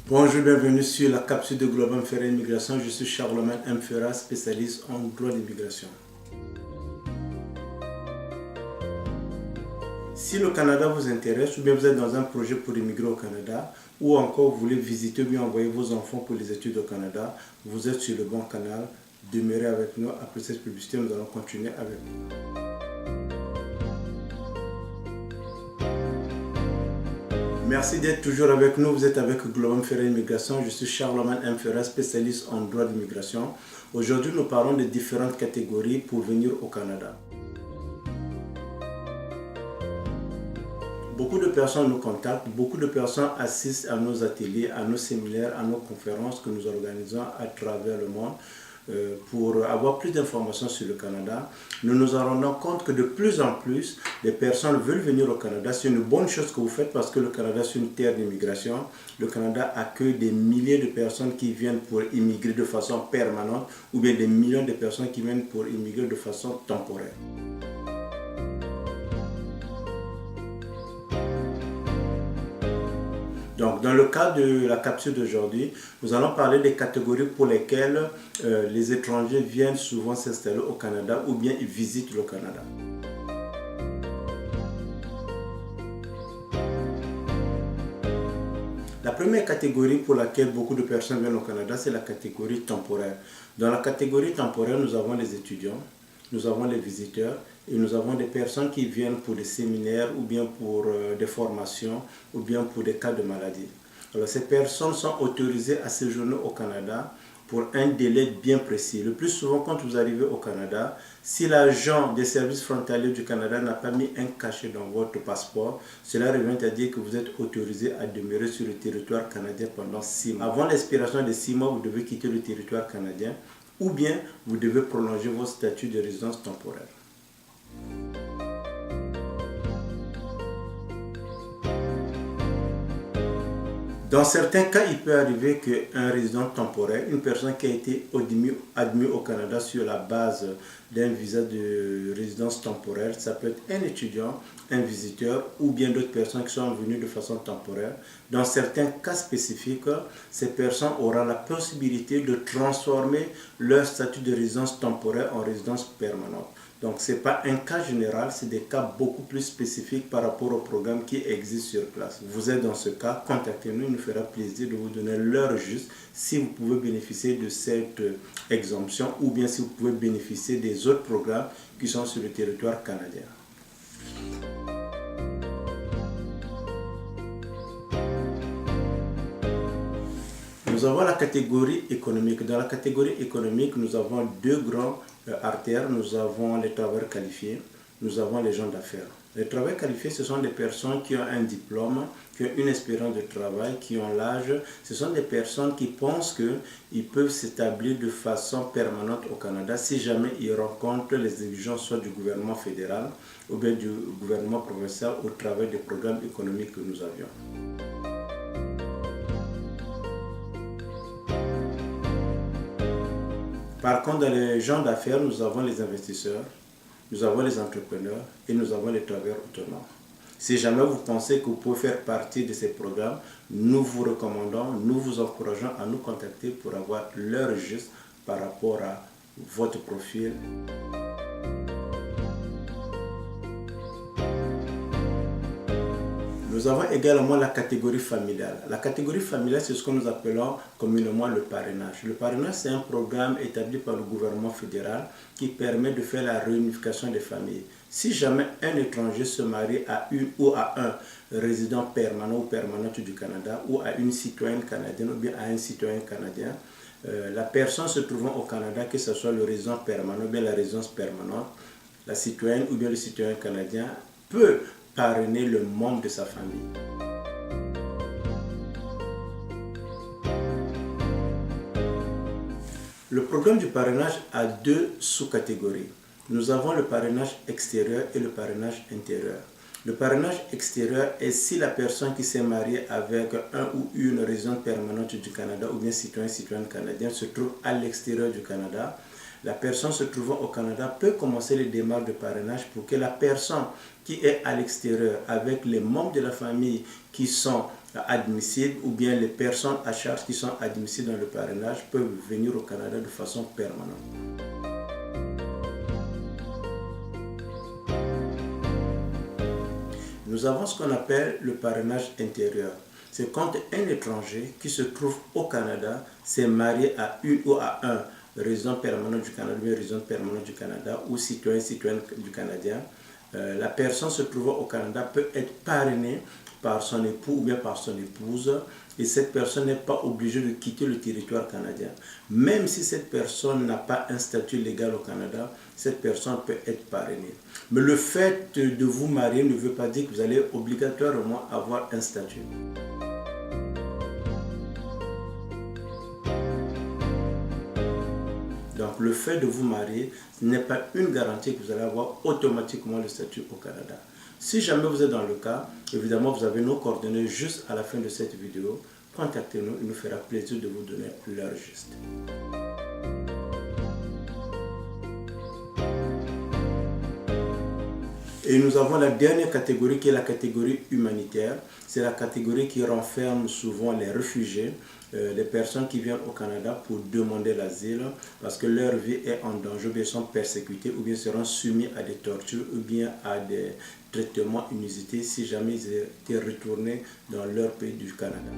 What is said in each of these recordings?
Bonjour, bienvenue sur la capsule de Global Ferret Immigration. Je suis Charlemagne M. Ferrat, spécialiste en droit d'immigration. Si le Canada vous intéresse ou bien vous êtes dans un projet pour immigrer au Canada ou encore vous voulez visiter ou bien envoyer vos enfants pour les études au Canada, vous êtes sur le bon canal. Demeurez avec nous. Après cette publicité, nous allons continuer avec vous. Merci d'être toujours avec nous. Vous êtes avec Global Ferret Immigration. Je suis Charlemagne M. Ferrat, spécialiste en droit d'immigration. Aujourd'hui, nous parlons de différentes catégories pour venir au Canada. Beaucoup de personnes nous contactent, beaucoup de personnes assistent à nos ateliers, à nos séminaires, à nos conférences que nous organisons à travers le monde pour avoir plus d'informations sur le Canada. Nous nous en rendons compte que de plus en plus, les personnes veulent venir au Canada. C'est une bonne chose que vous faites parce que le Canada, c'est une terre d'immigration. Le Canada accueille des milliers de personnes qui viennent pour immigrer de façon permanente ou bien des millions de personnes qui viennent pour immigrer de façon temporaire. Donc, dans le cadre de la capsule d'aujourd'hui, nous allons parler des catégories pour lesquelles les étrangers viennent souvent s'installer au Canada ou bien ils visitent le Canada. La première catégorie pour laquelle beaucoup de personnes viennent au Canada, c'est la catégorie temporaire. Dans la catégorie temporaire, nous avons les étudiants, nous avons les visiteurs et nous avons des personnes qui viennent pour des séminaires ou bien pour des formations ou bien pour des cas de maladie. Alors ces personnes sont autorisées à séjourner au Canada pour un délai bien précis. Le plus souvent, quand vous arrivez au Canada, si l'agent des services frontaliers du Canada n'a pas mis un cachet dans votre passeport, cela revient à dire que vous êtes autorisé à demeurer sur le territoire canadien pendant 6 mois. Avant l'expiration des 6 mois, vous devez quitter le territoire canadien ou bien vous devez prolonger votre statut de résidence temporaire. Dans certains cas, il peut arriver qu'un résident temporaire, une personne qui a été admis au Canada sur la base d'un visa de résidence temporaire, ça peut être un étudiant, un visiteur ou bien d'autres personnes qui sont venues de façon temporaire. Dans certains cas spécifiques, ces personnes auront la possibilité de transformer leur statut de résidence temporaire en résidence permanente. Donc, ce n'est pas un cas général, c'est des cas beaucoup plus spécifiques par rapport au programme qui existe sur place. Vous êtes dans ce cas, contactez-nous, il nous fera plaisir de vous donner l'heure juste si vous pouvez bénéficier de cette exemption ou bien si vous pouvez bénéficier des autres programmes qui sont sur le territoire canadien. Nous avons la catégorie économique. Dans la catégorie économique, nous avons deux grands artères. Nous avons les travailleurs qualifiés, nous avons les gens d'affaires. Les travailleurs qualifiés, ce sont des personnes qui ont un diplôme, qui ont une expérience de travail, qui ont l'âge. Ce sont des personnes qui pensent qu'ils peuvent s'établir de façon permanente au Canada si jamais ils rencontrent les exigences soit du gouvernement fédéral ou bien du gouvernement provincial au travers des programmes économiques que nous avions. Par contre, dans les gens d'affaires, nous avons les investisseurs, nous avons les entrepreneurs et nous avons les travailleurs autonomes. Si jamais vous pensez que vous pouvez faire partie de ces programmes, nous vous recommandons, nous vous encourageons à nous contacter pour avoir l'heure juste par rapport à votre profil. Nous avons également la catégorie familiale. La catégorie familiale, c'est ce que nous appelons communément le parrainage. Le parrainage, c'est un programme établi par le gouvernement fédéral qui permet de faire la réunification des familles. Si jamais un étranger se marie à une ou à un résident permanent ou permanente du Canada ou à une citoyenne canadienne ou bien à un citoyen canadien, la personne se trouvant au Canada, que ce soit le résident permanent ou bien la résidence permanente, la citoyenne ou bien le citoyen canadien peut parrainer le membre de sa famille. Le programme du parrainage a deux sous-catégories. Nous avons le parrainage extérieur et le parrainage intérieur. Le parrainage extérieur est si la personne qui s'est mariée avec un ou une résidente permanente du Canada ou bien citoyenne canadien se trouve à l'extérieur du Canada. La personne se trouvant au Canada peut commencer les démarches de parrainage pour que la personne qui est à l'extérieur avec les membres de la famille qui sont admissibles ou bien les personnes à charge qui sont admissibles dans le parrainage peuvent venir au Canada de façon permanente. Nous avons ce qu'on appelle le parrainage intérieur. C'est quand un étranger qui se trouve au Canada s'est marié à une ou à un résident permanent du Canada, ou résident permanent du Canada ou citoyen du Canadien. La personne se trouvant au Canada peut être parrainée par son époux ou bien par son épouse, et cette personne n'est pas obligée de quitter le territoire canadien. Même si cette personne n'a pas un statut légal au Canada, cette personne peut être parrainée. Mais le fait de vous marier ne veut pas dire que vous allez obligatoirement avoir un statut. Donc le fait de vous marier n'est pas une garantie que vous allez avoir automatiquement le statut au Canada. Si jamais vous êtes dans le cas, évidemment vous avez nos coordonnées juste à la fin de cette vidéo. Contactez-nous, il nous fera plaisir de vous donner l'heure juste. Et nous avons la dernière catégorie qui est la catégorie humanitaire. C'est la catégorie qui renferme souvent les réfugiés, les personnes qui viennent au Canada pour demander l'asile parce que leur vie est en danger, ou bien sont persécutés, ou bien seront soumis à des tortures, ou bien à des traitements inusités si jamais ils étaient retournés dans leur pays du Canada.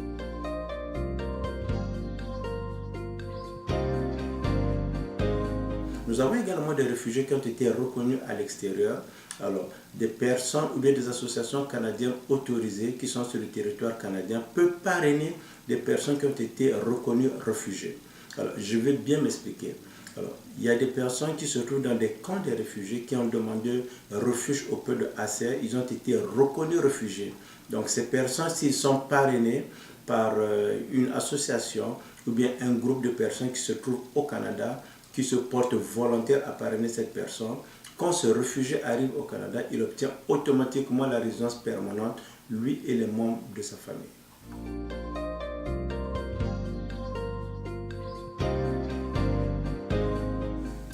Nous avons également des réfugiés qui ont été reconnus à l'extérieur. Alors, des personnes ou bien des associations canadiennes autorisées qui sont sur le territoire canadien peuvent parrainer des personnes qui ont été reconnues réfugiés. Alors, je vais bien m'expliquer. Alors, il y a des personnes qui se trouvent dans des camps de réfugiés qui ont demandé refuge auprès de HCR. Ils ont été reconnus réfugiés. Donc, ces personnes, s'ils sont parrainés par une association ou bien un groupe de personnes qui se trouvent au Canada, qui se portent volontaires à parrainer cette personne, quand ce réfugié arrive au Canada, il obtient automatiquement la résidence permanente, lui et les membres de sa famille.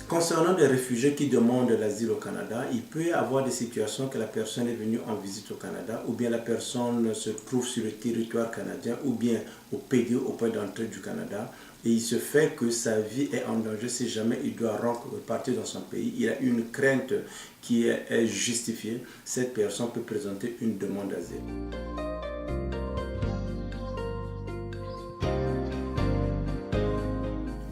Concernant des réfugiés qui demandent l'asile au Canada, il peut y avoir des situations que la personne est venue en visite au Canada, ou bien la personne se trouve sur le territoire canadien, ou bien au PD, au point d'entrée du Canada, et il se fait que sa vie est en danger si jamais il doit repartir dans son pays. Il a une crainte qui est justifiée. Cette personne peut présenter une demande d'asile.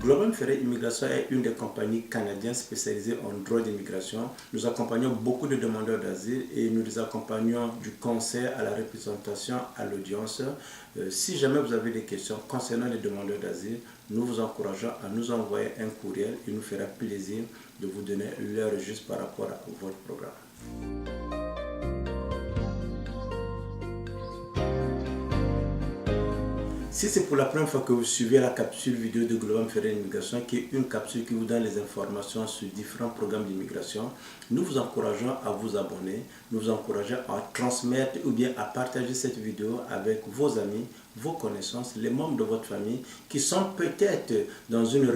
Global Ferret Immigration est une des compagnies canadiennes spécialisées en droit d'immigration. Nous accompagnons beaucoup de demandeurs d'asile et nous les accompagnons du conseil à la représentation à l'audience. Si jamais vous avez des questions concernant les demandeurs d'asile, nous vous encourageons à nous envoyer un courriel. Il nous fera plaisir de vous donner l'heure juste par rapport à votre programme. Si c'est pour la première fois que vous suivez la capsule vidéo de Global Ferret Immigration, qui est une capsule qui vous donne les informations sur différents programmes d'immigration, nous vous encourageons à vous abonner, nous vous encourageons à transmettre ou bien à partager cette vidéo avec vos amis, vos connaissances, les membres de votre famille qui sont peut-être dans une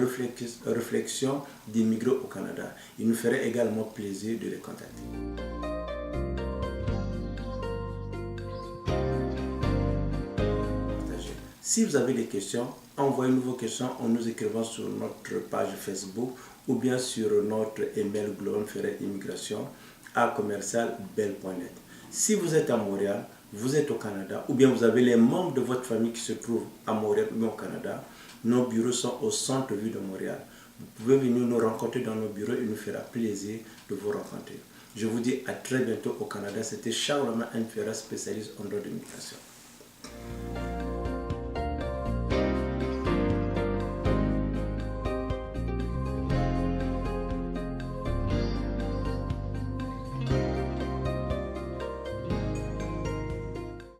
réflexion d'immigrer au Canada. Il nous ferait également plaisir de les contacter. Si vous avez des questions, envoyez-nous vos questions en nous écrivant sur notre page Facebook ou bien sur notre email globalferretimmigration@commercialbell.net. Si vous êtes à Montréal, vous êtes au Canada ou bien vous avez les membres de votre famille qui se trouvent à Montréal ou au Canada, nos bureaux sont au centre-ville de Montréal. Vous pouvez venir nous rencontrer dans nos bureaux et nous fera plaisir de vous rencontrer. Je vous dis à très bientôt au Canada. C'était Charles Romain Ferret, spécialiste en droit d'immigration.